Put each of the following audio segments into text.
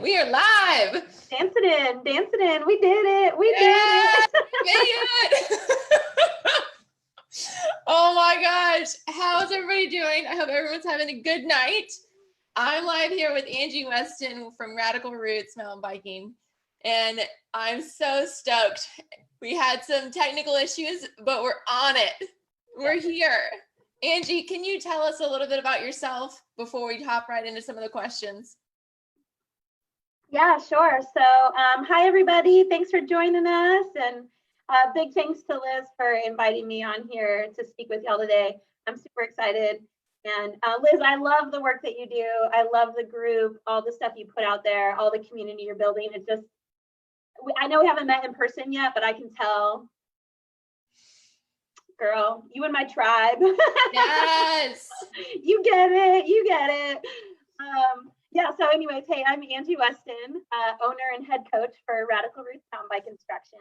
We are live. Dancing in. We did it. We did it. Oh my gosh. How's everybody doing? I hope everyone's having a good night. I'm live here with Angi Weston from Radical Roots Mountain Biking, and I'm so stoked. We had some technical issues, but we're on it. We're here. Angi, can you tell us a little bit about yourself before we hop right into some of the questions? Yeah, sure. So hi, everybody. Thanks for joining us. And big thanks to Liz for inviting me on here to speak with y'all today. I'm super excited. And Liz, I love the work that you do. I love the group, all the stuff you put out there, all the community you're building. It's just, I know we haven't met in person yet, but I can tell. Girl, you and my tribe. Yes. You get it. You get it. Yeah, so anyways, hey, I'm Angi Weston, owner and head coach for Radical Roots Mountain Bike Instruction.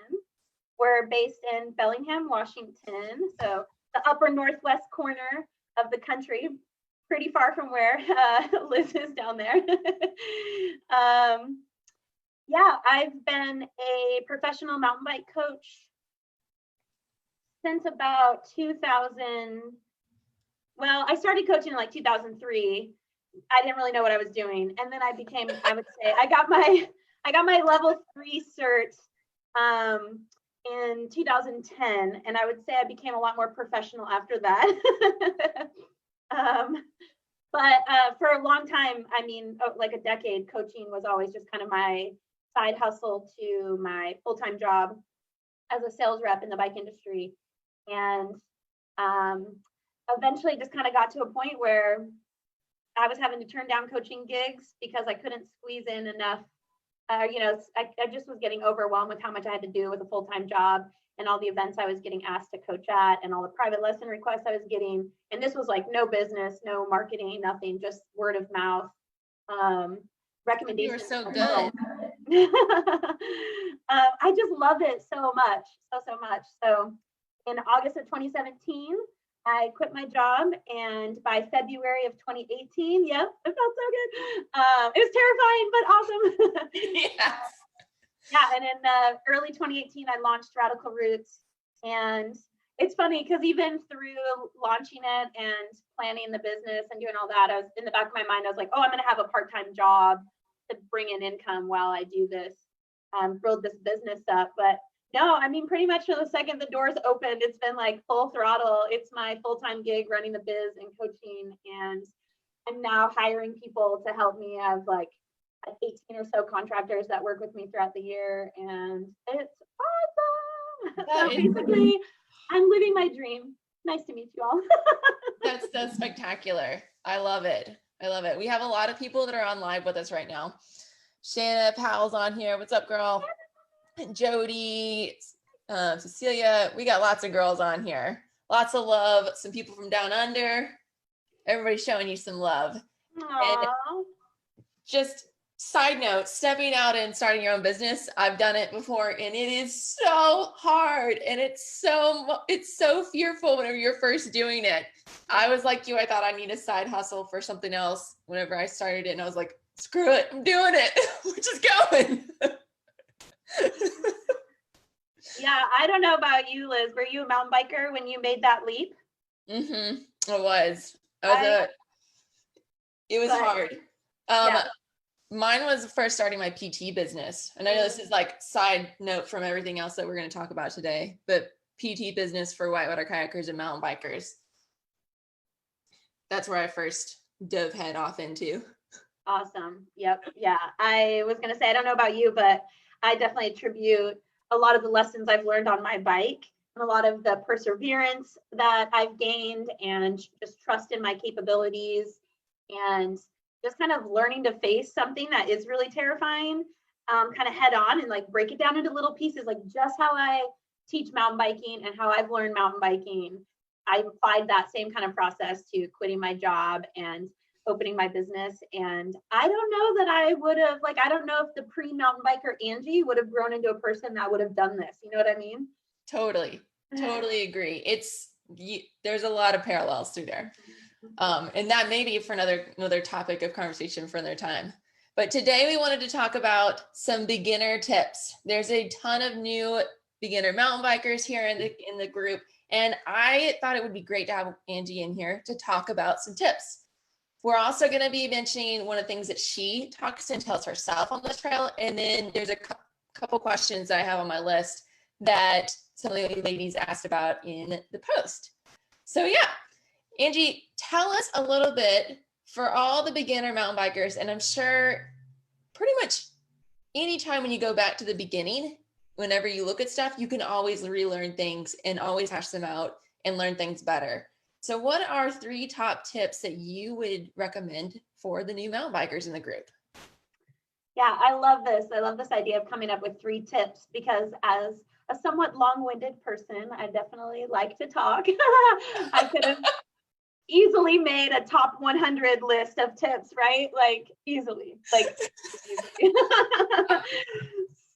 We're based in Bellingham, Washington, so the upper northwest corner of the country, pretty far from where Liz is down there. Yeah, I've been a professional mountain bike coach since about 2000. Well, I started coaching in like 2003. I didn't really know what I was doing. And then I became, I would say, I got my level 3 cert in 2010. And I would say I became a lot more professional after that. But for a long time, I mean, like a decade, coaching was always just kind of my side hustle to my full-time job as a sales rep in the bike industry. And eventually just kind of got to a point where I was having to turn down coaching gigs because I couldn't squeeze in enough. I just was getting overwhelmed with how much I had to do with a full-time job and all the events I was getting asked to coach at and all the private lesson requests I was getting. And this was like no business, no marketing, nothing, just word of mouth. Recommendations. You were so good. I just loved it so much, so much. So in August of 2017, I quit my job, and by February of 2018, yeah, it felt so good. It was terrifying, but awesome. Yes. Yeah, and in early 2018, I launched Radical Roots, and it's funny because even through launching it and planning the business and doing all that, I was in the back of my mind, I was like, oh, I'm going to have a part-time job to bring in income while I do this, build this business up, but no, I mean, pretty much from the second the doors opened, it's been like full throttle. It's my full-time gig running the biz and coaching. And I'm now hiring people to help me. I have like 18 or so contractors that work with me throughout the year. And it's awesome. So basically, I'm living my dream. Nice to meet you all. That's spectacular. I love it. I love it. We have a lot of people that are on live with us right now. Shanna Powell's on here. What's up, girl? Jody, Cecilia, we got lots of girls on here. Lots of love. Some people from down under. Everybody's showing you some love. Aww. And just side note, stepping out and starting your own business. I've done it before, and it is so hard, and it's so fearful whenever you're first doing it. I was like you. I thought I need a side hustle for something else whenever I started it, and I was like, screw it, I'm doing it. We're just going. Yeah, I don't know about you, Liz. Were you a mountain biker when you made that leap? Mm-hmm. It was hard. Yeah. Mine was first starting my PT business. And I know this is like side note from everything else that we're going to talk about today, but PT business for whitewater kayakers and mountain bikers. That's where I first dove head off into. Awesome. Yep. Yeah. I was going to say, I don't know about you, but I definitely attribute a lot of the lessons I've learned on my bike and a lot of the perseverance that I've gained and just trust in my capabilities and just kind of learning to face something that is really terrifying, kind of head on and like break it down into little pieces, like just how I teach mountain biking and how I've learned mountain biking. I applied that same kind of process to quitting my job and opening my business. And I don't know that I would have, like, I don't know if the pre-mountain biker Angi would have grown into a person that would have done this. You know what I mean? Totally agree. There's a lot of parallels through there. And that may be for another topic of conversation for another time. But today we wanted to talk about some beginner tips. There's a ton of new beginner mountain bikers here in the group, and I thought it would be great to have Angie in here to talk about some tips. We're also going to be mentioning one of the things that she talks and tells herself on the trail, and then there's a couple questions that I have on my list that some of the ladies asked about in the post. So yeah, Angie, tell us a little bit for all the beginner mountain bikers, and I'm sure pretty much anytime when you go back to the beginning, whenever you look at stuff, you can always relearn things and always hash them out and learn things better. So what are 3 top tips that you would recommend for the new mountain bikers in the group? Yeah, I love this. I love this idea of coming up with 3 tips because as a somewhat long-winded person, I definitely like to talk. I could have easily made a top 100 list of tips, right? Like easily.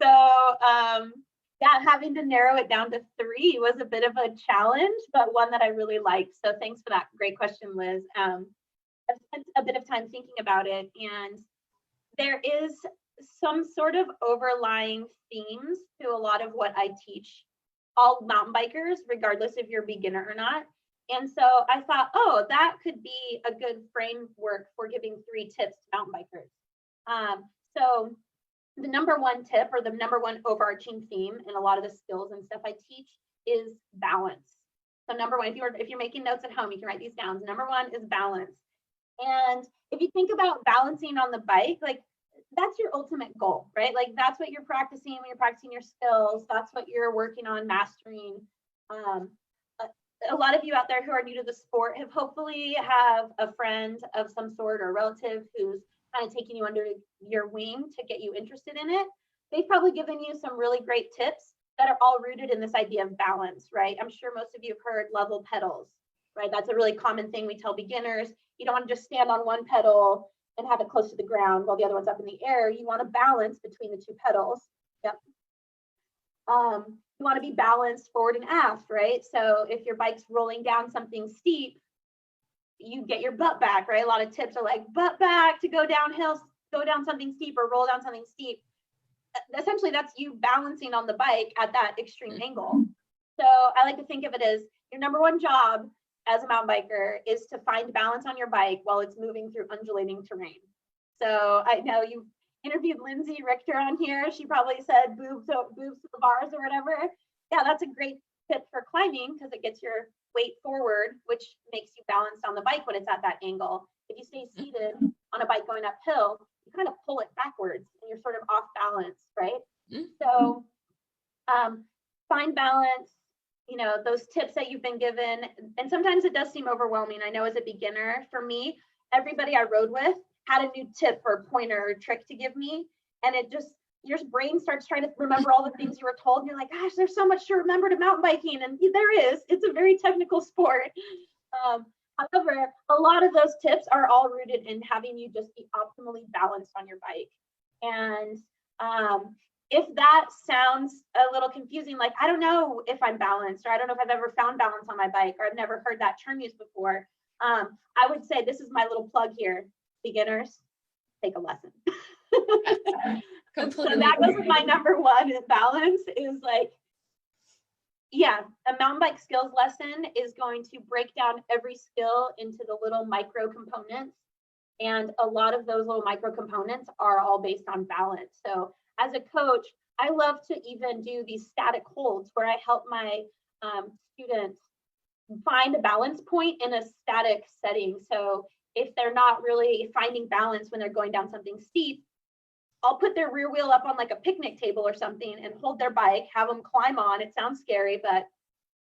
So, yeah, having to narrow it down to 3 was a bit of a challenge, but one that I really liked. So thanks for that. Great question, Liz. I've spent a bit of time thinking about it, and there is some sort of overlying themes to a lot of what I teach all mountain bikers, regardless if you're a beginner or not. And so I thought, oh, that could be a good framework for giving 3 tips to mountain bikers. So the number 1 tip, or the number 1 overarching theme in a lot of the skills and stuff I teach, is balance. So number 1, if you're making notes at home, you can write these down. Number 1 is balance. And if you think about balancing on the bike, like that's your ultimate goal, right? Like that's what you're practicing when you're practicing your skills. That's what you're working on mastering. A lot of you out there who are new to the sport have hopefully have a friend of some sort or a relative who's kind of taking you under your wing to get you interested in it. They've probably given you some really great tips that are all rooted in this idea of balance, right? I'm sure most of you have heard level pedals, right? That's a really common thing we tell beginners. You don't want to just stand on one pedal and have it close to the ground while the other one's up in the air. You want to balance between the 2 pedals. Yep. You want to be balanced forward and aft, right? So if your bike's rolling down something steep, you get your butt back, right? A lot of tips are like butt back to go downhill, go down something steep or roll down something steep. Essentially, that's you balancing on the bike at that extreme angle. So I like to think of it as your number 1 job as a mountain biker is to find balance on your bike while it's moving through undulating terrain. So I know you interviewed Lindsay Richter on here. She probably said boobs to the bars or whatever. Yeah, that's a great tip for climbing because it gets your weight forward, which makes you balanced on the bike when it's at that angle. If you stay seated on a bike going uphill, you kind of pull it backwards and you're sort of off balance, right? So find balance, you know, those tips that you've been given. And sometimes it does seem overwhelming. I know as a beginner, for me, everybody I rode with had a new tip or pointer or trick to give me. And it just, your brain starts trying to remember all the things you were told. And you're like, gosh, there's so much to remember to mountain biking. And there is, it's a very technical sport. However, a lot of those tips are all rooted in having you just be optimally balanced on your bike. And if that sounds a little confusing, like, I don't know if I'm balanced, or I don't know if I've ever found balance on my bike, or I've never heard that term used before, I would say this is my little plug here. Beginners, take a lesson. So that was my number 1 is balance, is like, yeah, a mountain bike skills lesson is going to break down every skill into the little micro components. And a lot of those little micro components are all based on balance. So as a coach, I love to even do these static holds where I help my students find a balance point in a static setting. So if they're not really finding balance when they're going down something steep, I'll put their rear wheel up on like a picnic table or something and hold their bike, have them climb on. It sounds scary, but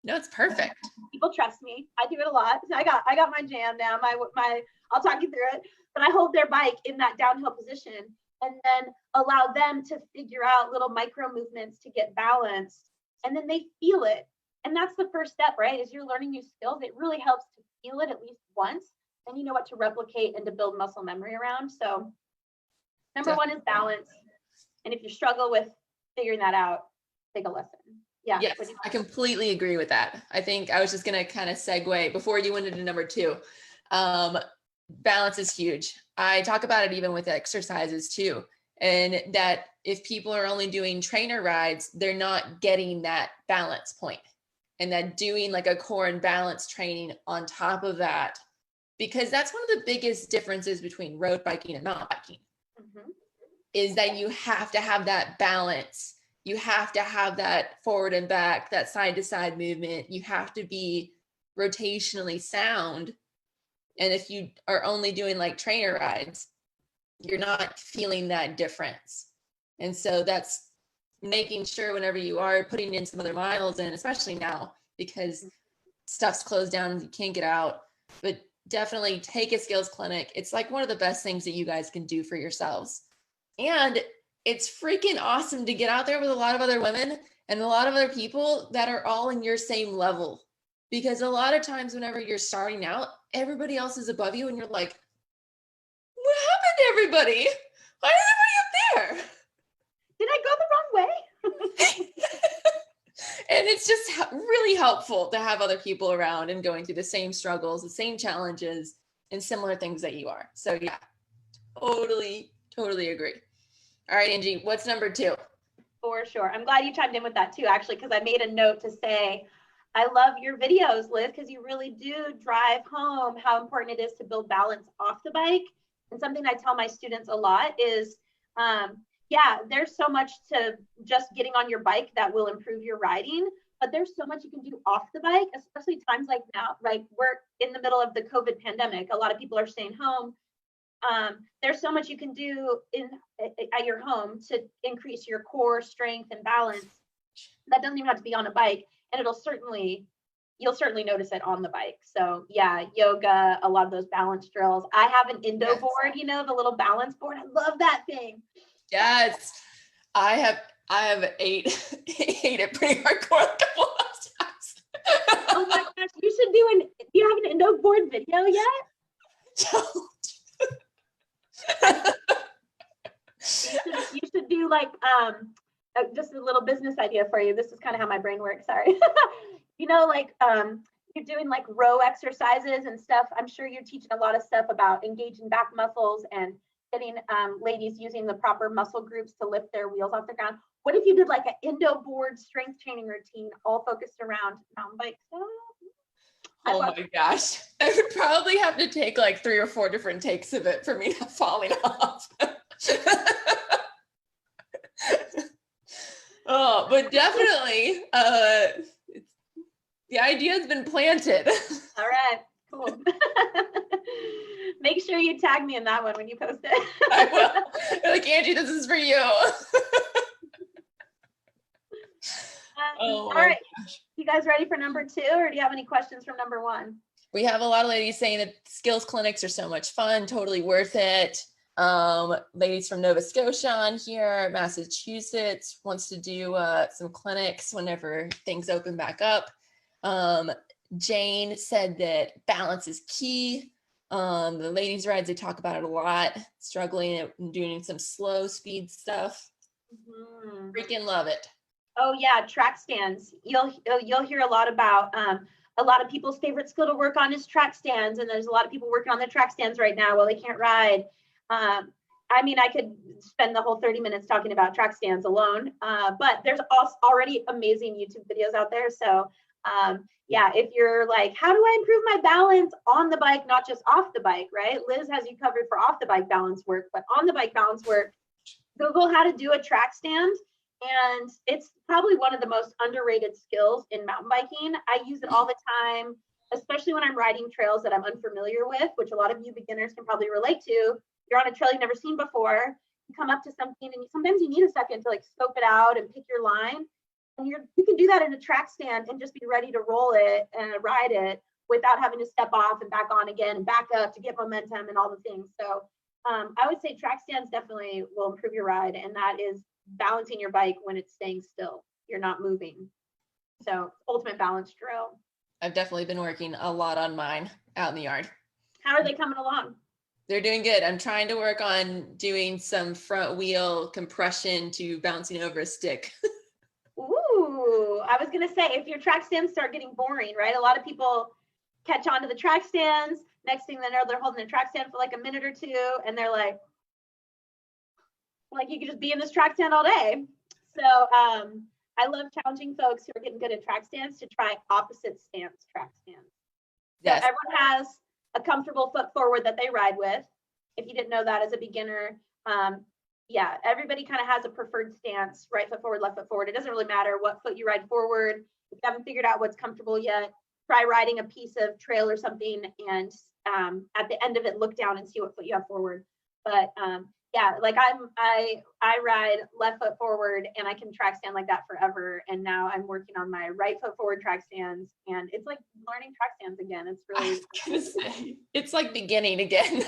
no, it's perfect. People trust me. I do it a lot. I got my jam down. I'll talk you through it. But I hold their bike in that downhill position and then allow them to figure out little micro movements to get balanced. And then they feel it. And that's the first step, right? Is you're learning new skills. It really helps to feel it at least once. Then you know what to replicate and to build muscle memory around. So number 1 is balance. And if you struggle with figuring that out, take a lesson. Yeah. Yes, I completely agree with that. I think I was just going to kind of segue before you went into number 2. balance is huge. I talk about it even with exercises too. And that if people are only doing trainer rides, they're not getting that balance point. And that doing like a core and balance training on top of that, because that's one of the biggest differences between road biking and mountain biking, is that you have to have that balance. You have to have that forward and back, that side to side movement. You have to be rotationally sound. And if you are only doing like trainer rides, you're not feeling that difference. And so that's making sure whenever you are putting in some other miles in, especially now, because stuff's closed down and you can't get out, but definitely take a skills clinic. It's like one of the best things that you guys can do for yourselves. And it's freaking awesome to get out there with a lot of other women and a lot of other people that are all in your same level. Because a lot of times whenever you're starting out, everybody else is above you and you're like, what happened to everybody? Why is everybody up there? Did I go the wrong way? And it's just really helpful to have other people around and going through the same struggles, the same challenges, and similar things that you are. So yeah, totally agree. All right, Angie, what's number 2? For sure. I'm glad you chimed in with that too, actually, because I made a note to say, I love your videos, Liz, because you really do drive home how important it is to build balance off the bike. And something I tell my students a lot is, yeah, there's so much to just getting on your bike that will improve your riding, but there's so much you can do off the bike, especially times like now, like we're in the middle of the COVID pandemic. A lot of people are staying home. There's so much you can do at your home to increase your core strength and balance. That doesn't even have to be on a bike, and you'll certainly notice it on the bike. So yeah, yoga, a lot of those balance drills. I have an Indo board, you know, the little balance board. I love that thing. Yes, I have ate it pretty hardcore a couple of times. Oh my gosh, do you have an Indo board video yet? Don't. You should do like just a little business idea for you. This is kind of how my brain works. Sorry. You know, like you're doing like row exercises and stuff. I'm sure you're teaching a lot of stuff about engaging back muscles and getting ladies using the proper muscle groups to lift their wheels off the ground. What if you did like an Indo board strength training routine all focused around mountain bikes? Oh my gosh. I would probably have to take like 3 or 4 different takes of it for me not falling off. Oh, but definitely, the idea has been planted. All right, cool. Make sure you tag me in that one when you post it. I will. You're like, Angie, this is for you. All right. Gosh. You guys ready for number 2, or do you have any questions from number 1? We have a lot of ladies saying that skills clinics are so much fun, totally worth it. Ladies from Nova Scotia on here, Massachusetts wants to do some clinics whenever things open back up. Jane said that balance is key. The ladies rides, they talk about it a lot, struggling and doing some slow speed stuff. Freaking love it. Oh yeah, track stands. You'll hear a lot about a lot of people's favorite skill to work on is track stands, and there's a lot of people working on their track stands right now while they can't ride. I mean, I could spend the whole 30 minutes talking about track stands alone, but there's also already amazing YouTube videos out there. So yeah, if you're like, how do I improve my balance on the bike, not just off the bike, right? Liz has you covered for off the bike balance work, but on the bike balance work, Google how to do a track stand. And it's probably one of the most underrated skills in mountain biking. I use it all the time, especially when I'm riding trails that I'm unfamiliar with, which a lot of you beginners can probably relate to. You're on a trail you've never seen before, you come up to something and sometimes you need a second to like scope it out and pick your line. And you can do that in a track stand and just be ready to roll it and ride it without having to step off and back on again and back up to get momentum and all the things. So I would say track stands definitely will improve your ride, and that is balancing your bike when it's staying still. You're not moving. So ultimate balance drill. I've definitely been working a lot on mine out in the yard. How are they coming along? They're doing good. I'm trying to work on doing some front wheel compression to bouncing over a stick. Ooh, I was going to say, if your track stands start getting boring, right? A lot of people catch on to the track stands. Next thing they know, they're holding a track stand for like a minute or two, and they're like you could just be in this track stand all day. So I love challenging folks who are getting good at track stands to try opposite stance track stands. Yes. So everyone has a comfortable foot forward that they ride with. If you didn't know that as a beginner, yeah, everybody kind of has a preferred stance, right foot forward, left foot forward. It doesn't really matter what foot you ride forward. If you haven't figured out what's comfortable yet, try riding a piece of trail or something, and at the end of it, look down and see what foot you have forward. But yeah, like I ride left foot forward, and I can track stand like that forever. And now I'm working on my right foot forward track stands, and it's like learning track stands again. It's really it's like beginning again.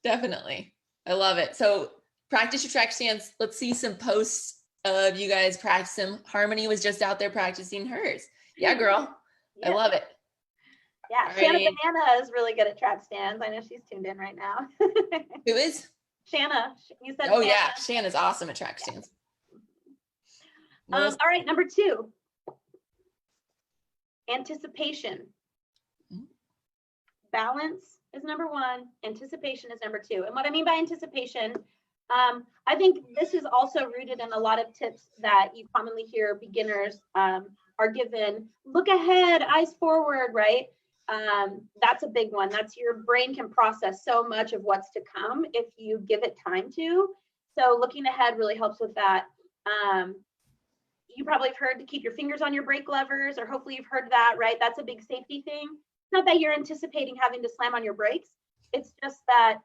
Definitely. I love it. So practice your track stands. Let's see some posts of you guys practice them. Harmony was just out there practicing hers. Yeah, girl. Yeah. I love it. Yeah, Shanna Banana is really good at track stands. I know she's tuned in right now. Who is? Shanna. You said oh, Shanna. Yeah. Shanna's awesome at track stands. All right, number 2. Anticipation. Balance is number 1. Anticipation is number 2. And what I mean by anticipation, I think this is also rooted in a lot of tips that you commonly hear beginners are given. Look ahead, eyes forward, right? That's a big one. That's your brain can process so much of what's to come if you give it time to. So looking ahead really helps with that. You probably have heard to keep your fingers on your brake levers, or hopefully you've heard that, right? That's a big safety thing. It's not that you're anticipating having to slam on your brakes. It's just that,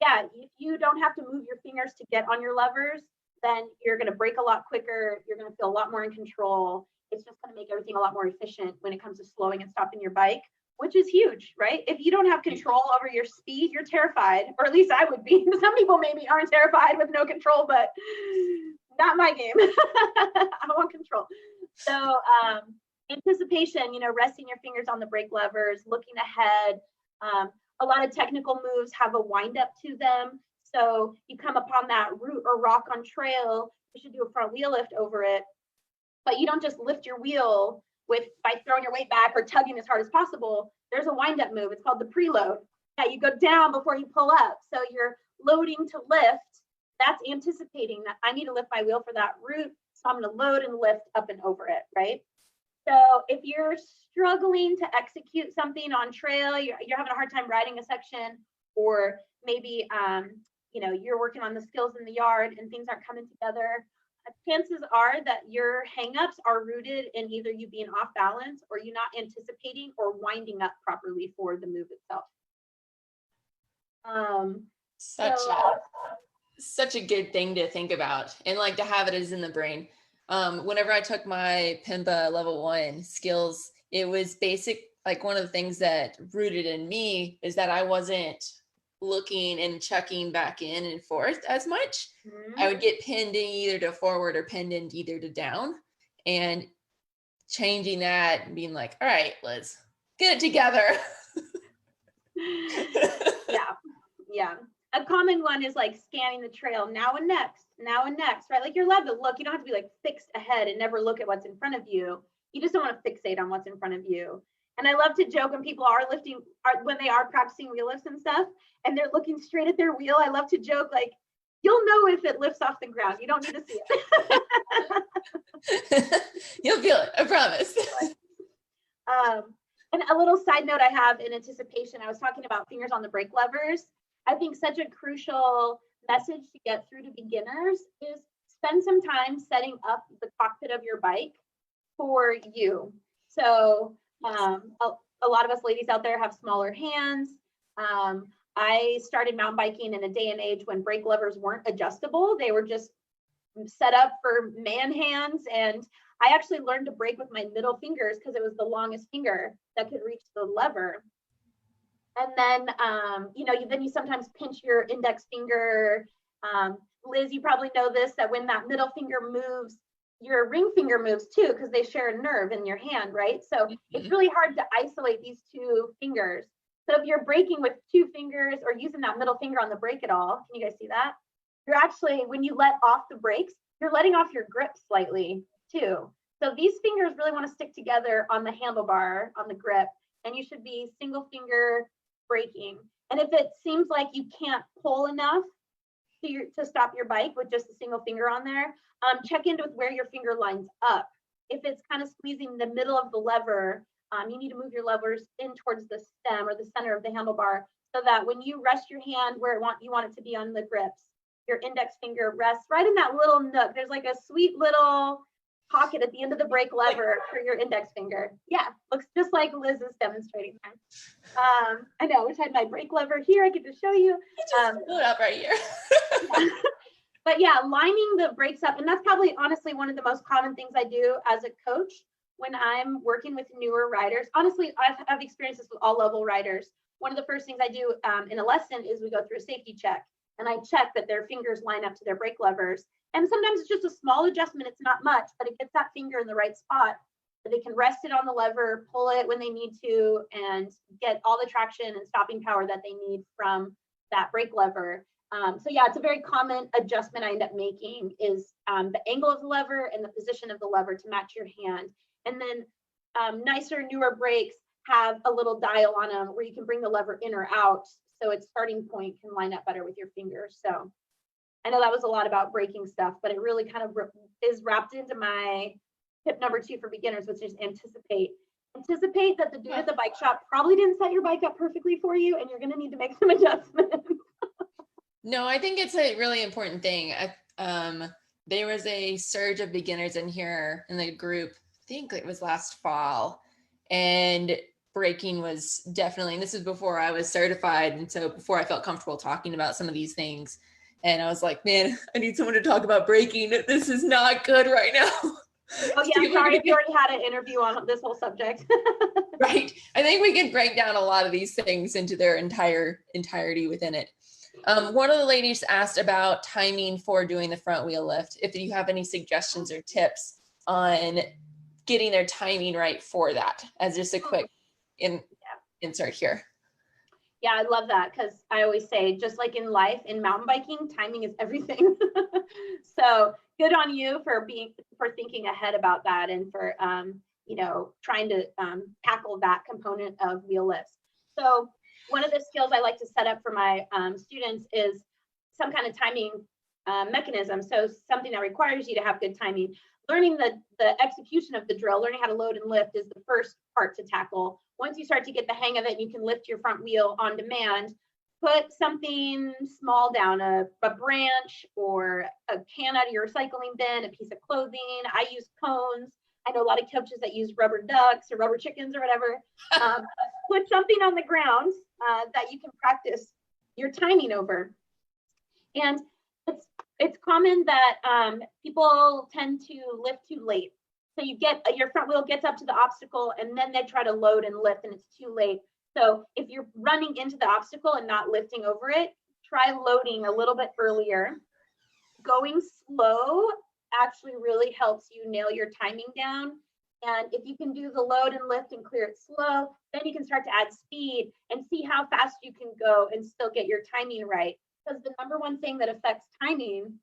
yeah, if you don't have to move your fingers to get on your levers, then you're going to brake a lot quicker. You're going to feel a lot more in control. It's just going to make everything a lot more efficient when it comes to slowing and stopping your bike, which is huge, right? If you don't have control over your speed, you're terrified, or at least I would be. Some people maybe aren't terrified with no control, but not my game. I want control. So anticipation, resting your fingers on the brake levers, looking ahead. A lot of technical moves have a wind up to them. So you come upon that root or rock on trail, you should do a front wheel lift over it. But you don't just lift your wheel by throwing your weight back or tugging as hard as possible. There's a wind up move. It's called the preload. Yeah, you go down before you pull up. So you're loading to lift. That's anticipating that I need to lift my wheel for that root. So I'm going to load and lift up and over it, right? So if you're struggling to execute something on trail, you're having a hard time riding a section, or maybe you're working on the skills in the yard and things aren't coming together, chances are that your hangups are rooted in either you being off balance or you not anticipating or winding up properly for the move itself. Such a good thing to think about, and like to have it as in the brain. Whenever I took my PIMBA level 1 skills, it was basic. Like one of the things that rooted in me is that I wasn't looking and chucking back in and forth as much. I would get pinned in either to forward or pinned in either to down, and changing that and being like, all right, let's get it together. Yeah. A common one is like scanning the trail now and next, right? Like you're allowed to look. You don't have to be like fixed ahead and never look at what's in front of you. You just don't want to fixate on what's in front of you. And I love to joke when people are when they are practicing wheel lifts and stuff, and they're looking straight at their wheel. I love to joke, like, you'll know if it lifts off the ground. You don't need to see it. You'll feel it, I promise. And a little side note I have in anticipation, I was talking about fingers on the brake levers. I think such a crucial message to get through to beginners is spend some time setting up the cockpit of your bike for you. So a lot of us ladies out there have smaller hands. I started mountain biking in a day and age when brake levers weren't adjustable. They were just set up for man hands. And I actually learned to brake with my middle fingers because it was the longest finger that could reach the lever. And then, then you sometimes pinch your index finger. Liz, you probably know this, that when that middle finger moves, your ring finger moves too, because they share a nerve in your hand, right? So it's really hard to isolate these two fingers. So if you're braking with 2 fingers or using that middle finger on the brake at all, can you guys see that? You're actually, when you let off the brakes, you're letting off your grip slightly too. So these fingers really want to stick together on the handlebar, on the grip. and you should be single finger braking. And if it seems like you can't pull enough to stop your bike with just a single finger on there, check into with where your finger lines up. If it's kind of squeezing the middle of the lever, you need to move your levers in towards the stem or the center of the handlebar, so that when you rest your hand where you want it to be on the grips, your index finger rests right in that little nook. There's like a sweet little pocket at the end of the brake lever for your index finger. Yeah, looks just like Liz is demonstrating there. I know, I wish I had my brake lever here. I get to show you. Just pull it up right here. Yeah. But yeah, lining the brakes up, and that's probably honestly one of the most common things I do as a coach when I'm working with newer riders. Honestly, I've experienced this with all level riders. One of the first things I do in a lesson is we go through a safety check, and I check that their fingers line up to their brake levers. And sometimes it's just a small adjustment, it's not much, but it gets that finger in the right spot so they can rest it on the lever, pull it when they need to, and get all the traction and stopping power that they need from that brake lever. So yeah, it's a very common adjustment I end up making is the angle of the lever and the position of the lever to match your hand. And then nicer, newer brakes have a little dial on them where you can bring the lever in or out, so its starting point can line up better with your fingers. So I know that was a lot about braking stuff, but it really kind of is wrapped into my tip number 2 for beginners, which is anticipate. Anticipate that the dude at the bike shop probably didn't set your bike up perfectly for you, and you're going to need to make some adjustments. No, I think it's a really important thing. There was a surge of beginners in here in the group, I think it was last fall, and braking was definitely, and this is before I was certified, and so before I felt comfortable talking about some of these things. And I was like, man, I need someone to talk about braking. This is not good right now. Oh yeah, I'm sorry if you already had an interview on this whole subject. Right. I think we can break down a lot of these things into their entirety within it. One of the ladies asked about timing for doing the front wheel lift. If you have any suggestions or tips on getting their timing right for that, as just a quick insert here. Yeah, I love that, because I always say, just like in life, in mountain biking, timing is everything. So good on you for thinking ahead about that, and for trying to tackle that component of wheel lifts. So one of the skills I like to set up for my students is some kind of timing mechanism. So something that requires you to have good timing. Learning the execution of the drill, learning how to load and lift, is the first part to tackle. Once you start to get the hang of it and you can lift your front wheel on demand, put something small down, a branch or a can out of your recycling bin, a piece of clothing. I use cones. I know a lot of coaches that use rubber ducks or rubber chickens or whatever. Put something on the ground that you can practice your timing over. And it's common that people tend to lift too late. So you get your front wheel gets up to the obstacle, and then they try to load and lift, and it's too late. So if you're running into the obstacle and not lifting over it, try loading a little bit earlier. Going slow actually really helps you nail your timing down. And if you can do the load and lift and clear it slow, then you can start to add speed and see how fast you can go and still get your timing right. Because the number one thing that affects timing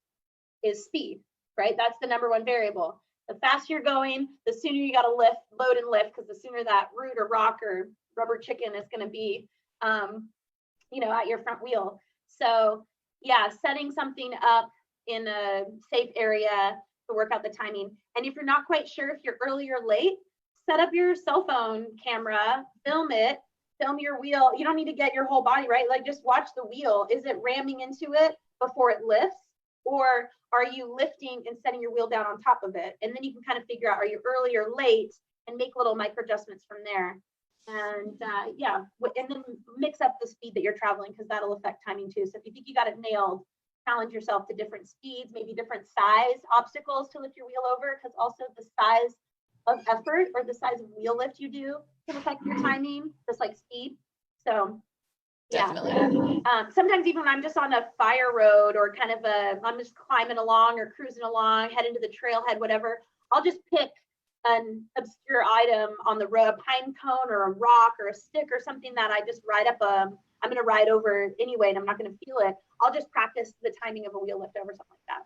is speed, right? That's the number one variable. The faster you're going, the sooner you got to load and lift, because the sooner that root or rock or rubber chicken is going to be, at your front wheel. So yeah, setting something up in a safe area to work out the timing. And if you're not quite sure if you're early or late, set up your cell phone camera, film it, film your wheel. You don't need to get your whole body, right? Like, just watch the wheel. Is it ramming into it before it lifts? Or are you lifting and setting your wheel down on top of it? And then you can kind of figure out, are you early or late, and make little micro adjustments from there. And and then mix up the speed that you're traveling, because that'll affect timing too. So if you think you got it nailed, challenge yourself to different speeds, maybe different size obstacles to lift your wheel over, because also the size of effort or the size of wheel lift you do can affect your timing, just like speed. So definitely. Sometimes even when I'm just on a fire road, or kind of I'm just climbing along or cruising along, heading to the trailhead, whatever, I'll just pick an obscure item on the road, a pine cone or a rock or a stick or something that I just ride up I'm going to ride over anyway, and I'm not going to feel it. I'll just practice the timing of a wheel lift over something like that.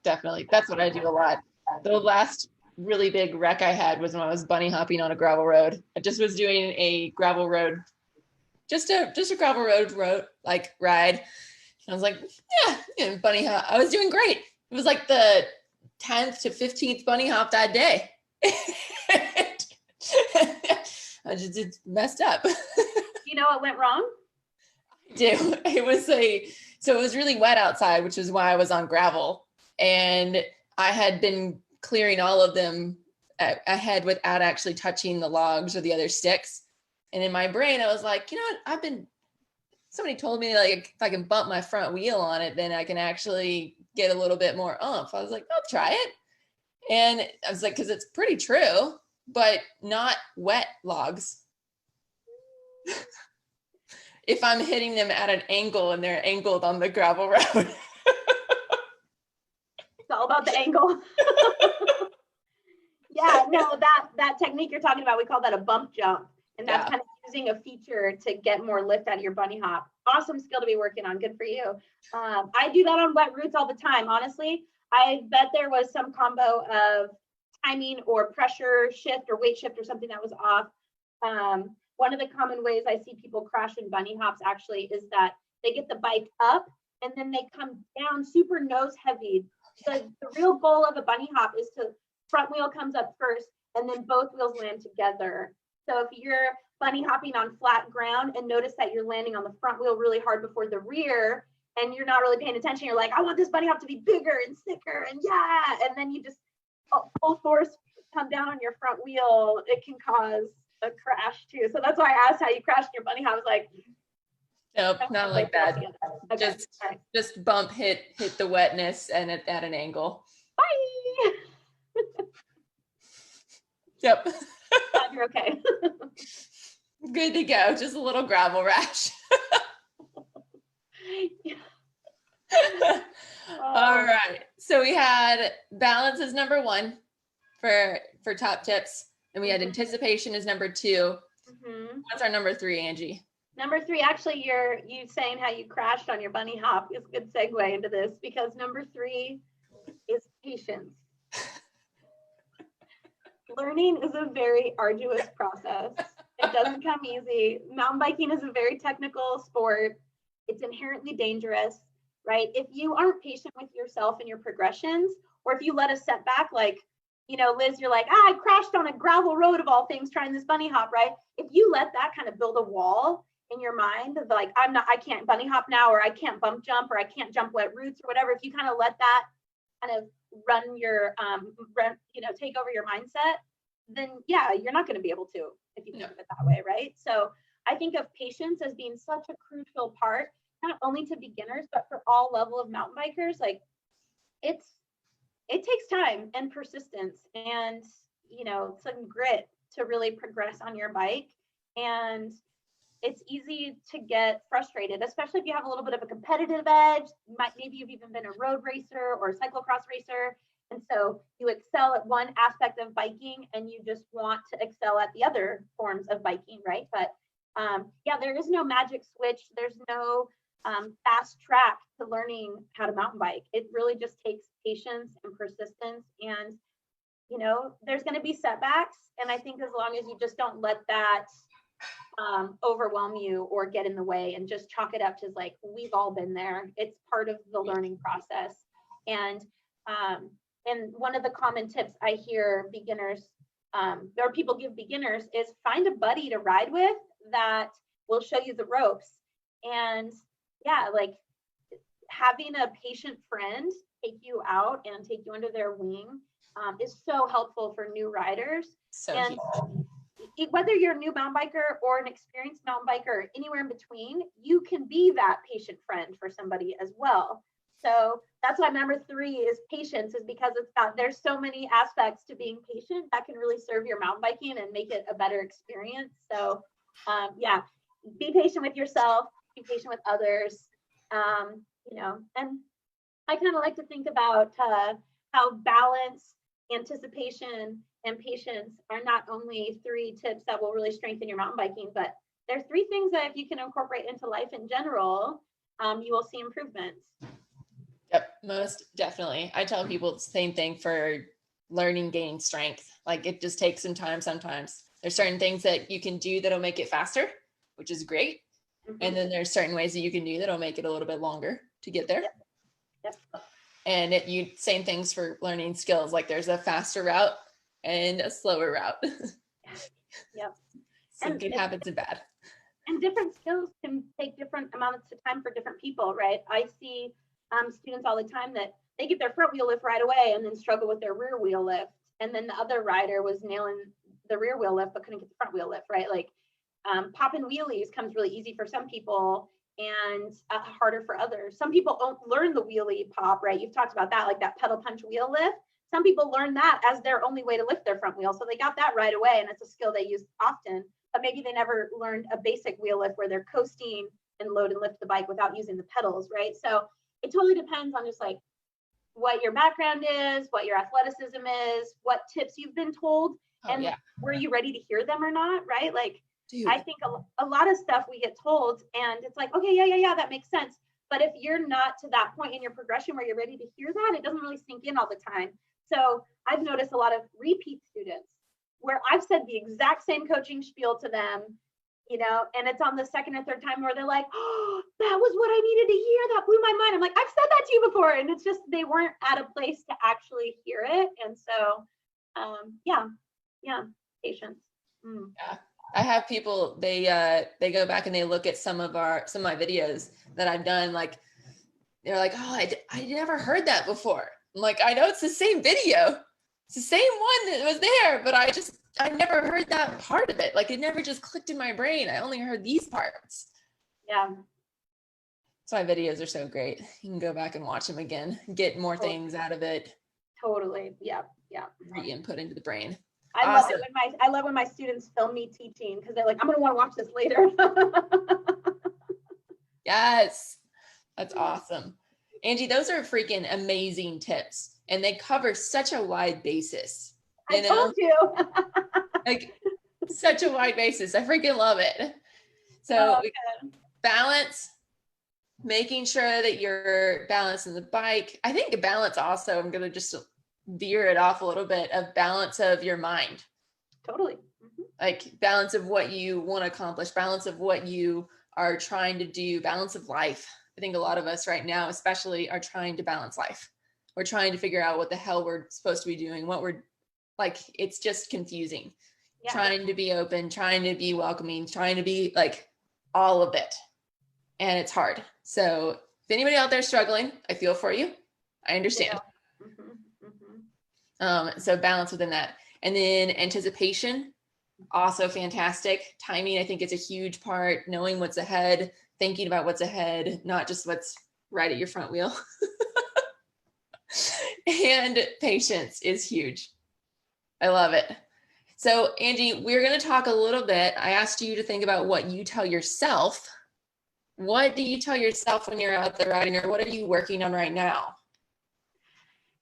Definitely. That's what I do a lot. The last really big wreck I had was when I was bunny hopping on a gravel road. I just was doing a gravel road, just a gravel road like ride. I was like, yeah, bunny hop. I was doing great. It was like the 10th to 15th bunny hop that day. I just messed up. You know what went wrong? I do. So it was really wet outside, which is why I was on gravel. And I had been clearing all of them ahead without actually touching the logs or the other sticks. And in my brain, I was like, you know what? Somebody told me like if I can bump my front wheel on it, then I can actually get a little bit more oomph. I was like, I'll try it. And I was like, because it's pretty true, but not wet logs. If I'm hitting them at an angle and they're angled on the gravel road. It's all about the angle. Yeah, no, that technique you're talking about, we call that a bump jump. And that's kind of using a feature to get more lift out of your bunny hop. Awesome skill to be working on. Good for you. I do that on wet routes all the time. Honestly, I bet there was some combo of timing or pressure shift or weight shift or something that was off. One of the common ways I see people crash in bunny hops actually is that they get the bike up and then they come down super nose heavy. The real goal of a bunny hop is to front wheel comes up first and then both wheels land together. So if you're bunny hopping on flat ground and notice that you're landing on the front wheel really hard before the rear and you're not really paying attention, you're like, I want this bunny hop to be bigger and thicker and and then you just full force come down on your front wheel, it can cause a crash too. So that's why I asked how you crashed your bunny hop. I was like, nope, not like that. Okay. Just bump, hit the wetness and at an angle. Bye. Yep. Glad you're okay. Good to go. Just a little gravel rash. All right. So we had balance as number 1 for top tips, and we had anticipation as number 2. What's our number 3, Angie? Number 3, actually, you saying how you crashed on your bunny hop is a good segue into this, because number 3 is patience. Learning is a very arduous process. It doesn't come easy. Mountain biking is a very technical sport. It's inherently dangerous, right? If you aren't patient with yourself and your progressions, or if you let a setback, like, you know, Liz, you're like, I crashed on a gravel road of all things trying this bunny hop, right? If you let that kind of build a wall in your mind of like, I can't bunny hop now, or I can't bump jump, or I can't jump wet routes or whatever, if you kind of let that kind of run your, take over your mindset, then you're not going to be able to if you think of it that way, right? So I think of patience as being such a crucial part, not only to beginners, but for all level of mountain bikers. Like it takes time and persistence and, some grit to really progress on your bike. And it's easy to get frustrated, especially if you have a little bit of a competitive edge. Maybe you've even been a road racer or a cyclocross racer. And so you excel at one aspect of biking and you just want to excel at the other forms of biking, right? But there is no magic switch. There's no fast track to learning how to mountain bike. It really just takes patience and persistence. And, there's going to be setbacks. And I think as long as you just don't let that overwhelm you or get in the way, and just chalk it up to like, we've all been there. It's part of the learning process. And one of the common tips I hear beginners or people give beginners is find a buddy to ride with that will show you the ropes. And like having a patient friend take you out and take you under their wing is so helpful for new riders. And whether you're a new mountain biker or an experienced mountain biker or anywhere in between, you can be that patient friend for somebody as well. So that's why number 3 is patience, is because there's so many aspects to being patient that can really serve your mountain biking and make it a better experience. So be patient with yourself, be patient with others, and I kind of like to think about how balance, anticipation, and patience are not only 3 tips that will really strengthen your mountain biking, but they're 3 things that if you can incorporate into life in general, you will see improvements. Yep, most definitely. I tell people the same thing for learning, gaining strength. Like it just takes some time sometimes. There's certain things that you can do that'll make it faster, which is great. And then there's certain ways that you can do that'll make it a little bit longer to get there. Yep. And same things for learning skills. Like there's a faster route and a slower route. Yep. Some good habits and bad. And different skills can take different amounts of time for different people, right? I see students all the time that they get their front wheel lift right away and then struggle with their rear wheel lift. And then the other rider was nailing the rear wheel lift, but couldn't get the front wheel lift, right? Like popping wheelies comes really easy for some people and harder for others. Some people don't learn the wheelie pop, right? You've talked about that, like that pedal punch wheel lift. Some people learn that as their only way to lift their front wheel. So they got that right away and it's a skill they use often, but maybe they never learned a basic wheel lift where they're coasting and load and lift the bike without using the pedals, right? So it totally depends on just like what your background is, what your athleticism is, what tips you've been told, and were you ready to hear them or not, right? Like, dude. I think a lot of stuff we get told and it's like, okay, yeah, that makes sense. But if you're not to that point in your progression where you're ready to hear that, it doesn't really sink in all the time. So I've noticed a lot of repeat students where I've said the exact same coaching spiel to them, you know, and it's on the second or third time where they're like, oh, that was what I needed to hear. That blew my mind. I'm like, I've said that to you before. And it's just, they weren't at a place to actually hear it. And so, patience. Yeah. I have people, they go back and they look at some of my videos that I've done. Like, they're like, oh, I never heard that before. I'm like, I know it's the same video. It's the same one that was there, but I never heard that part of it. Like it never just clicked in my brain. I only heard these parts. Yeah. So my videos are so great. You can go back and watch them again, get more things out of it. Totally. Yeah. Re-input into the brain. I love when my students film me teaching because they're like, I'm going to want to watch this later. Yes. That's awesome. Angie, those are freaking amazing tips and they cover such a wide basis. I told you. Like such a wide basis. I freaking love it. So balance, making sure that you're balancing the bike. I think balance also, I'm going to just veer it off a little bit of balance of your mind. Totally. Like balance of what you want to accomplish, balance of what you are trying to do, balance of life. I think a lot of us right now, especially, are trying to balance life. We're trying to figure out what the hell we're supposed to be doing, what we're like, it's just confusing. Yeah. Trying to be open, trying to be welcoming, trying to be like all of it. And it's hard. So if anybody out there struggling, I feel for you. I understand. Yeah. So balance within that. And then anticipation, also fantastic. Timing, I think, is a huge part. Knowing what's ahead, thinking about what's ahead, not just what's right at your front wheel. And patience is huge. I love it. So Angie, we're going to talk a little bit. I asked you to think about what you tell yourself. What do you tell yourself when you're out there riding, or what are you working on right now?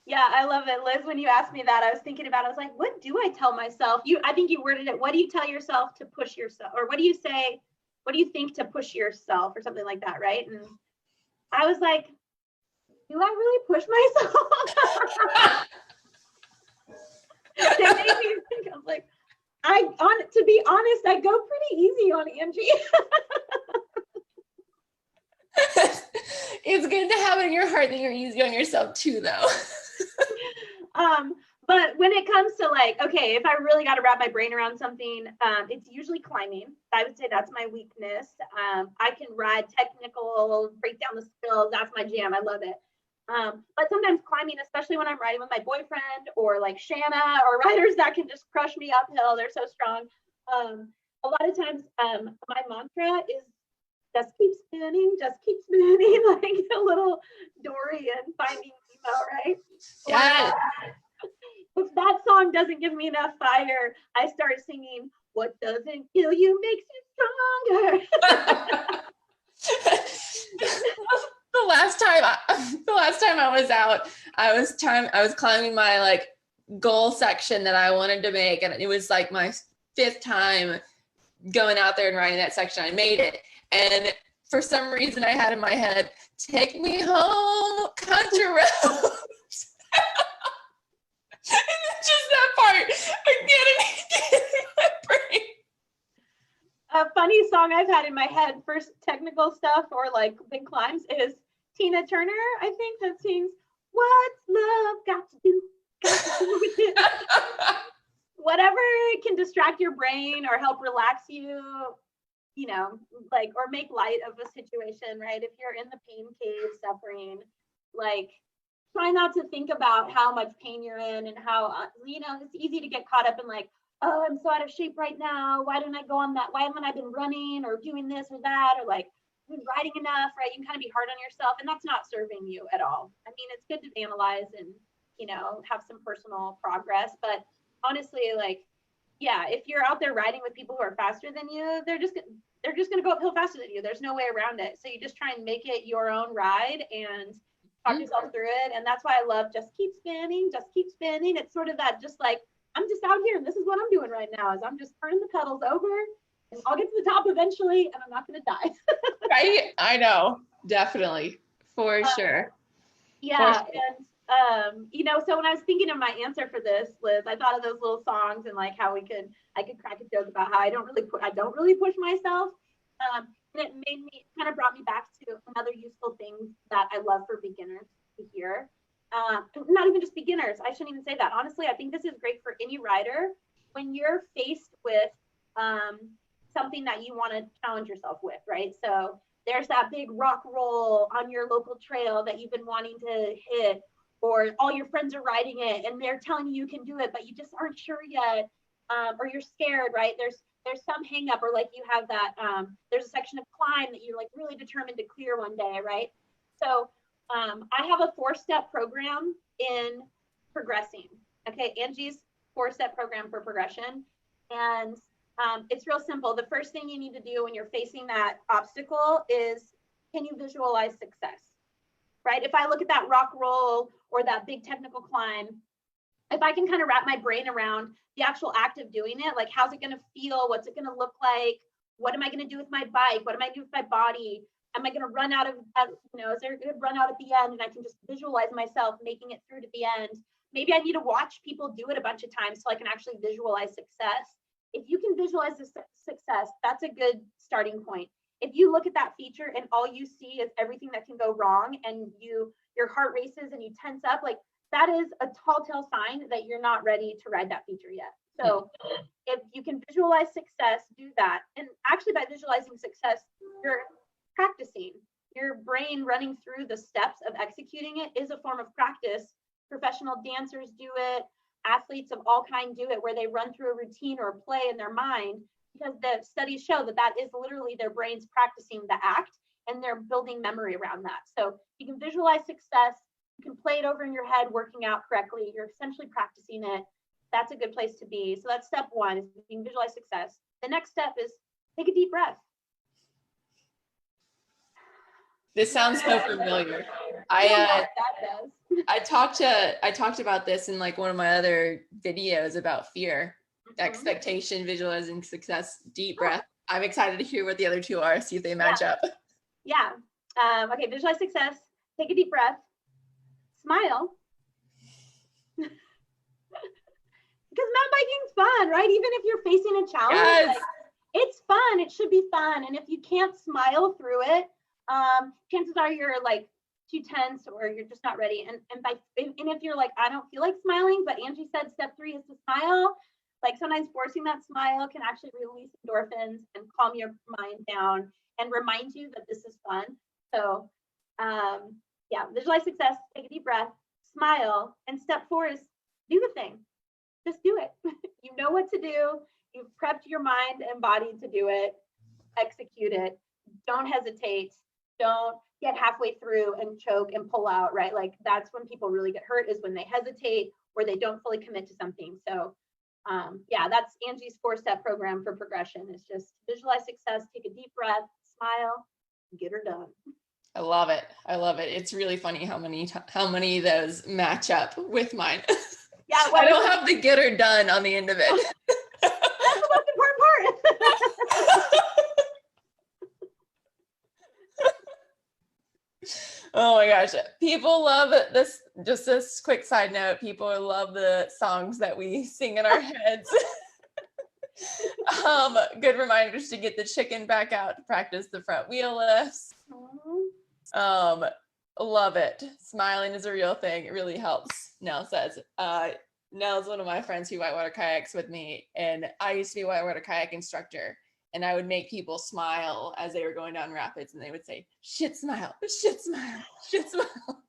Yeah, I love it. Liz, when you asked me that, I was thinking about, I was like, what do I tell myself? I think you worded it. What do you tell yourself to push yourself? Or what do you say? What do you think to push yourself or something like that? Right. And I was like, do I really push myself? It made me think, I was like, to be honest, I go pretty easy on Angie. It's good to have it in your heart that you're easy on yourself too, though. But when it comes to like, okay, if I really got to wrap my brain around something, it's usually climbing. I would say that's my weakness. I can ride technical, break down the skills. That's my jam. I love it. But sometimes climbing, especially when I'm riding with my boyfriend or like Shanna or riders that can just crush me uphill. They're so strong. A lot of times, my mantra is just keep spinning, like a little Dory and Finding Nemo, right? Yeah. If that song doesn't give me enough fire, I start singing, what doesn't kill you makes you stronger. The last time I was out, I was climbing my like goal section that I wanted to make. And it was like my 5th time going out there and riding that section. I made it. And for some reason I had in my head, take me home, country roads. Just that part. I get it in my brain. A funny song I've had in my head for technical stuff or like big climbs is Tina Turner, I think, that sings, "What's love got to do with it?" Whatever can distract your brain or help relax you, you know, like, or make light of a situation, right? If you're in the pain cave suffering, like, try not to think about how much pain you're in and how, you know, it's easy to get caught up in like, oh, I'm so out of shape right now. Why didn't I go on that? Why haven't I been running or doing this or that? Or like, I've been riding enough, right? You can kind of be hard on yourself, and that's not serving you at all. I mean, it's good to analyze and, you know, have some personal progress, but honestly, like, yeah, if you're out there riding with people who are faster than you, they're just going to go uphill faster than you. There's no way around it. So you just try and make it your own ride and talk yourself through it. And that's why I love Just Keep Spinning, Just Keep Spinning. It's sort of that, just like, I'm just out here and this is what I'm doing right now, is I'm just turning the pedals over and I'll get to the top eventually and I'm not going to die. Right? I know. Definitely. For sure. Yeah. For sure. And, you know, so when I was thinking of my answer for this, Liz, I thought of those little songs and like how I could crack a joke about how I don't really push myself. And it kind of brought me back to another useful thing that I love for beginners to hear. Not even just beginners. I shouldn't even say that. Honestly, I think this is great for any rider when you're faced with something that you want to challenge yourself with, right? So there's that big rock roll on your local trail that you've been wanting to hit, or all your friends are riding it and they're telling you can do it, but you just aren't sure yet, or you're scared, right? There's some hang up, or like you have that, there's a section of climb that you're like really determined to clear one day, right? So I have a 4-step program in progressing. Okay, Angie's 4-step program for progression. And it's real simple. The first thing you need to do when you're facing that obstacle is, can you visualize success? Right? If I look at that rock roll or that big technical climb, if I can kind of wrap my brain around the actual act of doing it, like how's it going to feel? What's it going to look like? What am I going to do with my bike? What am I going to do with my body? Am I going to run out of, you know, is there going to run out at the end? And I can just visualize myself making it through to the end. Maybe I need to watch people do it a bunch of times so I can actually visualize success. If you can visualize the success, that's a good starting point. If you look at that feature and all you see is everything that can go wrong and your heart races and you tense up, like that is a telltale sign that you're not ready to ride that feature yet. So if you can visualize success, do that. And actually by visualizing success, you're practicing. Your brain running through the steps of executing it is a form of practice. Professional dancers do it. Athletes of all kinds do it, where they run through a routine or a play in their mind, because the studies show that that is literally their brains practicing the act and they're building memory around that. So you can visualize success, you can play it over in your head, working out correctly. You're essentially practicing it. That's a good place to be. So that's step one, is you can visualize success. The next step is take a deep breath. This sounds so familiar. I talked about this in like one of my other videos about fear, expectation, visualizing success, deep breath. I'm excited to hear what the other two are, see if they match up. Yeah. Okay, visualize success, take a deep breath, smile. Because mountain biking's fun, right? Even if you're facing a challenge, yes. Like, it's fun. It should be fun. And if you can't smile through it, chances are you're like too tense or you're just not ready. And if you're like, I don't feel like smiling, but Angie said step 3 is to smile. Like sometimes forcing that smile can actually release endorphins and calm your mind down and remind you that this is fun. So yeah, visualize success, take a deep breath, smile. And step 4 is do the thing. Just do it. You know what to do. You've prepped your mind and body to do it. Execute it. Don't hesitate. Don't get halfway through and choke and pull out, right? Like that's when people really get hurt, is when they hesitate or they don't fully commit to something. So yeah, that's Angie's 4-step program for progression. It's just visualize success, take a deep breath, smile, get her done. I love it. I love it. It's really funny how many of those match up with mine. Yeah, I don't have the get her done on the end of it. That's the most important part. Oh my gosh. People love this. Just this quick side note. People love the songs that we sing in our heads. Good reminders to get the chicken back out to practice the front wheel lifts. Love it. Smiling is a real thing. It really helps. Nell says, Nell's one of my friends who whitewater kayaks with me, and I used to be a whitewater kayak instructor, and I would make people smile as they were going down rapids, and they would say, shit smile, shit smile, shit smile.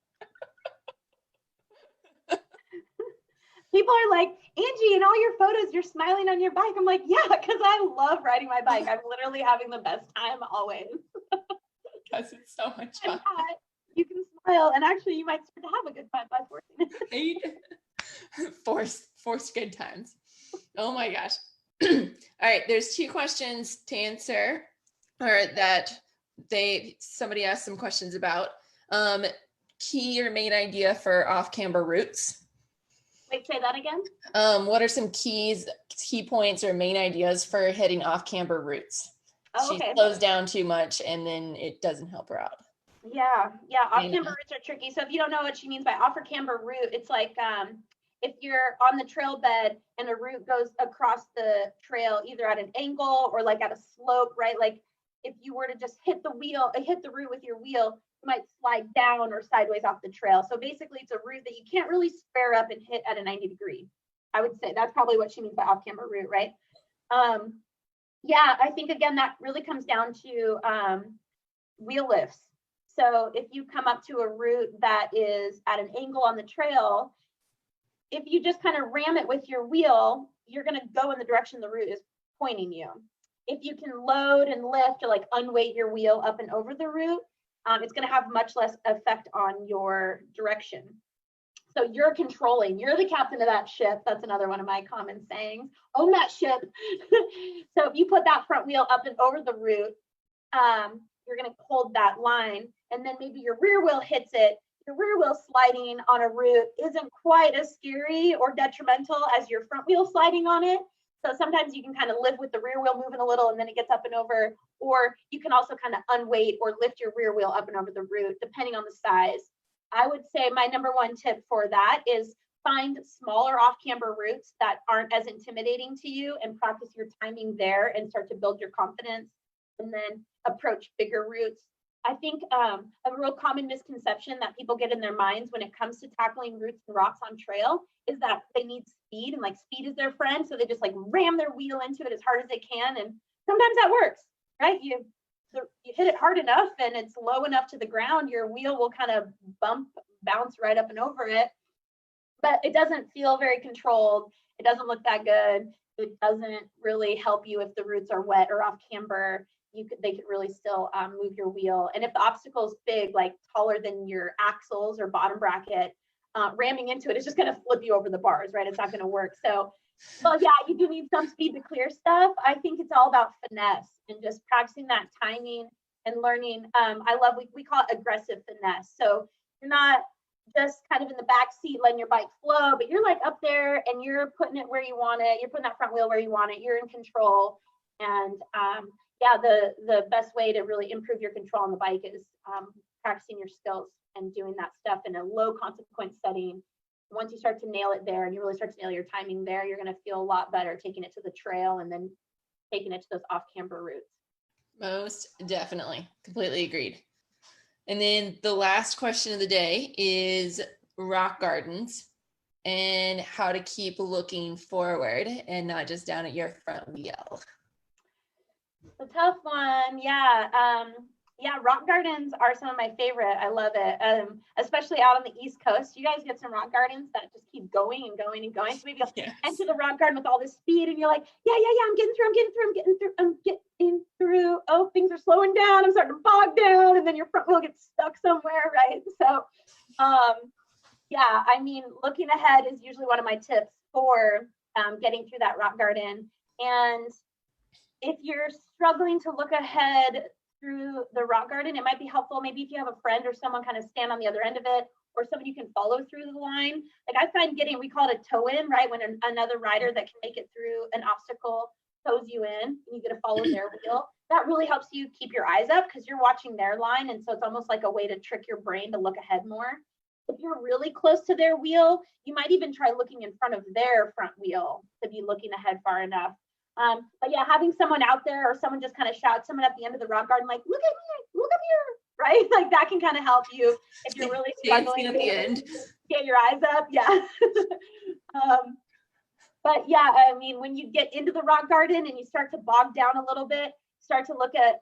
People are like, Angie, in all your photos, you're smiling on your bike. I'm like, yeah, because I love riding my bike. I'm literally having the best time always. Because it's so much fun. You can smile, and actually you might start to have a good time by forcing it. Forced good times. Oh my gosh. All right, there's 2 questions to answer, or that somebody asked some questions about. Key or main idea for off-camber routes. Wait, say that again. What are some key points or main ideas for hitting off-camber routes? Oh, she slows down too much, and then it doesn't help her out. Yeah, off-camber routes are tricky. So if you don't know what she means by off-camber route, it's like if you're on the trail bed and a route goes across the trail, either at an angle or like at a slope, right? Like if you were to just hit the route with your wheel, you might slide down or sideways off the trail. So basically it's a route that you can't really square up and hit at a 90 degree. I would say that's probably what she means by off-camber route, right? Yeah, I think again, that really comes down to wheel lifts. So if you come up to a route that is at an angle on the trail, if you just kind of ram it with your wheel, you're going to go in the direction the route is pointing you. If you can load and lift or like unweight your wheel up and over the route, it's going to have much less effect on your direction. So you're the captain of that ship. That's another one of my common sayings. Own that ship. So if you put that front wheel up and over the route, you're going to hold that line, and then maybe your rear wheel hits it. Your rear wheel sliding on a route isn't quite as scary or detrimental as your front wheel sliding on it. So sometimes you can kind of live with the rear wheel moving a little and then it gets up and over, or you can also kind of unweight or lift your rear wheel up and over the route, depending on the size. I would say my number 1 tip for that is find smaller off-camber routes that aren't as intimidating to you and practice your timing there and start to build your confidence, and then approach bigger routes. I think a real common misconception that people get in their minds when it comes to tackling routes and rocks on trail is that they need speed, and like speed is their friend. So they just like ram their wheel into it as hard as they can. And sometimes that works, right? You hit it hard enough and it's low enough to the ground, your wheel will kind of bounce right up and over it. But it doesn't feel very controlled. It doesn't look that good. It doesn't really help you if the routes are wet or off camber. They could really still move your wheel. And if the obstacle is big, like taller than your axles or bottom bracket, ramming into it is just going to flip you over the bars, right? It's not going to work. So, well, yeah, you do need some speed to clear stuff. I think it's all about finesse and just practicing that timing and learning. We call it aggressive finesse. So you're not just kind of in the back seat letting your bike flow, but you're like up there and you're putting it where you want it. You're putting that front wheel where you want it. You're in control. And yeah, the best way to really improve your control on the bike is practicing your skills and doing that stuff in a low consequence setting. Once you start to nail it there and you really start to nail your timing there, you're going to feel a lot better taking it to the trail and then taking it to those off-camber routes. Most definitely. Completely agreed. And then the last question of the day is rock gardens and how to keep looking forward and not just down at your front wheel. A tough one. Yeah. Yeah, rock gardens are some of my favorite. I love it. Especially out on the East Coast. You guys get some rock gardens that just keep going and going and going. So maybe you'll enter the rock garden with all this speed and you're like, yeah, I'm getting through. Oh, things are slowing down. I'm starting to bog down. And then your front wheel gets stuck somewhere, right? So yeah, I mean, looking ahead is usually one of my tips for getting through that rock garden. And if you're struggling to look ahead through the rock garden, it might be helpful maybe if you have a friend or someone kind of stand on the other end of it, or somebody you can follow through the line. Like I find we call it a toe in, right? When another rider that can make it through an obstacle toes you in and you get to follow their wheel. that really helps you keep your eyes up because you're watching their line. And so it's almost like a way to trick your brain to look ahead more. If you're really close to their wheel, you might even try looking in front of their front wheel to be looking ahead far enough. But yeah, having someone out there or someone just kind of shout someone at the end of the rock garden, like, look at me, look up here, right? Like that can kind of help you if you're really struggling at the end. Get your eyes up. Yeah. But yeah, I mean, when you get into the rock garden and you start to bog down a little bit, start to look at,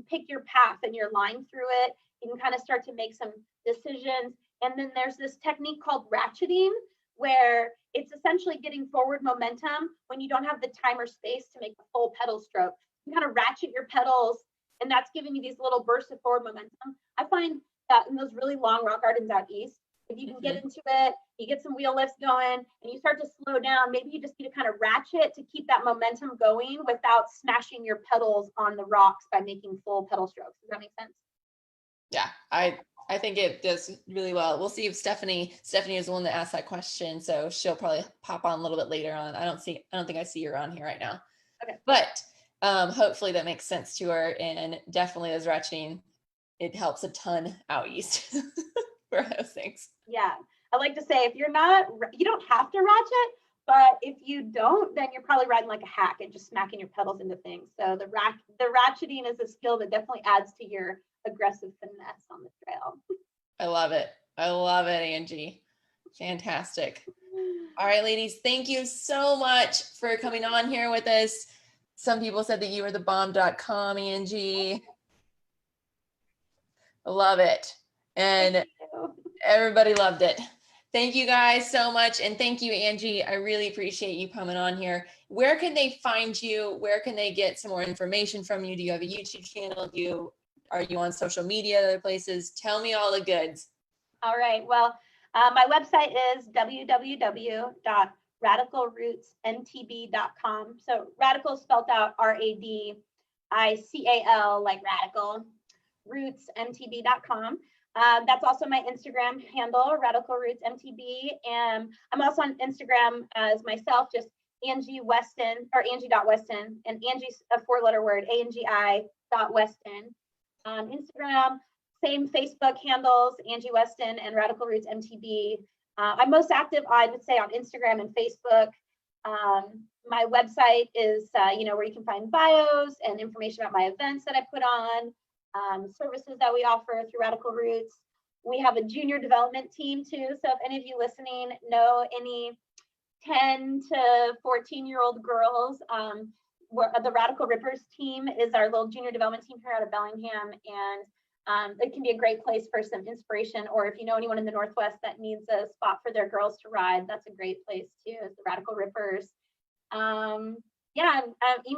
pick your path and your line through it, you can kind of start to make some decisions. And then there's this technique called ratcheting, where it's essentially getting forward momentum when you don't have the time or space to make a full pedal stroke. You kind of ratchet your pedals, and that's giving you these little bursts of forward momentum. I find that in those really long rock gardens out east, if you can get into it, you get some wheel lifts going, and you start to slow down, maybe you just need to kind of ratchet to keep that momentum going without smashing your pedals on the rocks by making full pedal strokes. Does that make sense? Yeah, I think it does really well. We'll see if Stephanie is the one that asked that question, so she'll probably pop on a little bit later on. I don't think I see her on here right now. Okay. But hopefully that makes sense to her, and definitely as ratcheting, it helps a ton out east for those things. Yeah, I like to say if you're not, you don't have to ratchet, but if you don't, then you're probably riding like a hack and just smacking your pedals into things. So the ratcheting is a skill that definitely adds to your aggressive finesse on the trail. I love it, Angie. Fantastic. All right, ladies, thank you so much for coming on here with us. Some people said that you were the bomb.com, Angie. I love it. And everybody loved it. Thank you guys so much. And thank you, Angie. I really appreciate you coming on here. Where can they find you? Where can they get some more information from you? Do you have a YouTube channel? Are you on social media, other places? Tell me all the goods. All right. Well, my website is www.radicalrootsmtb.com. So radical spelled out RADICAL, like radical, rootsmtb.com. That's also my Instagram handle, Radical Roots MTB. And I'm also on Instagram as myself, just Angi Weston, or Angi.Weston. And Angie's a 4-letter word, ANGI.Weston. On Instagram, same Facebook handles, Angi Weston and Radical Roots MTB. I'm most active, I would say, on Instagram and Facebook. My website is, where you can find bios and information about my events that I put on, services that we offer through Radical Roots. We have a junior development team too. So if any of you listening know any 10 to 14-year-old girls, the Radical Rippers team is our little junior development team here out of Bellingham, and it can be a great place for some inspiration. Or if you know anyone in the Northwest that needs a spot for their girls to ride, that's a great place too, is the Radical Rippers. Email,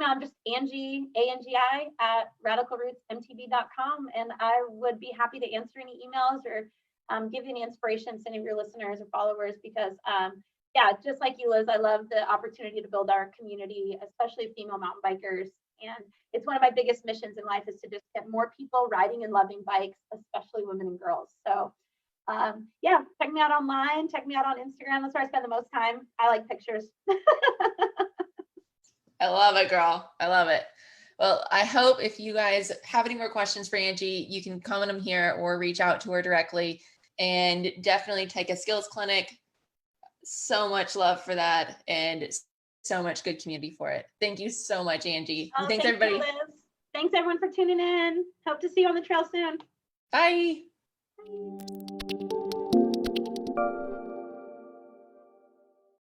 I'm just Angi, ANGI at radicalrootsmtb.com, and I would be happy to answer any emails or give you any inspiration to any of your listeners or followers, because just like you, Liz, I love the opportunity to build our community, especially female mountain bikers. And it's one of my biggest missions in life, is to just get more people riding and loving bikes, especially women and girls. So check me out online, check me out on Instagram. That's where I spend the most time. I like pictures. I love it, girl. I love it. Well, I hope if you guys have any more questions for Angie, you can comment them here or reach out to her directly, and definitely take a skills clinic. So much love for that, and so much good community for it. Thank you so much, Angie. And thanks everybody. You, Liz. Thanks everyone for tuning in. Hope to see you on the trail soon. Bye. Bye.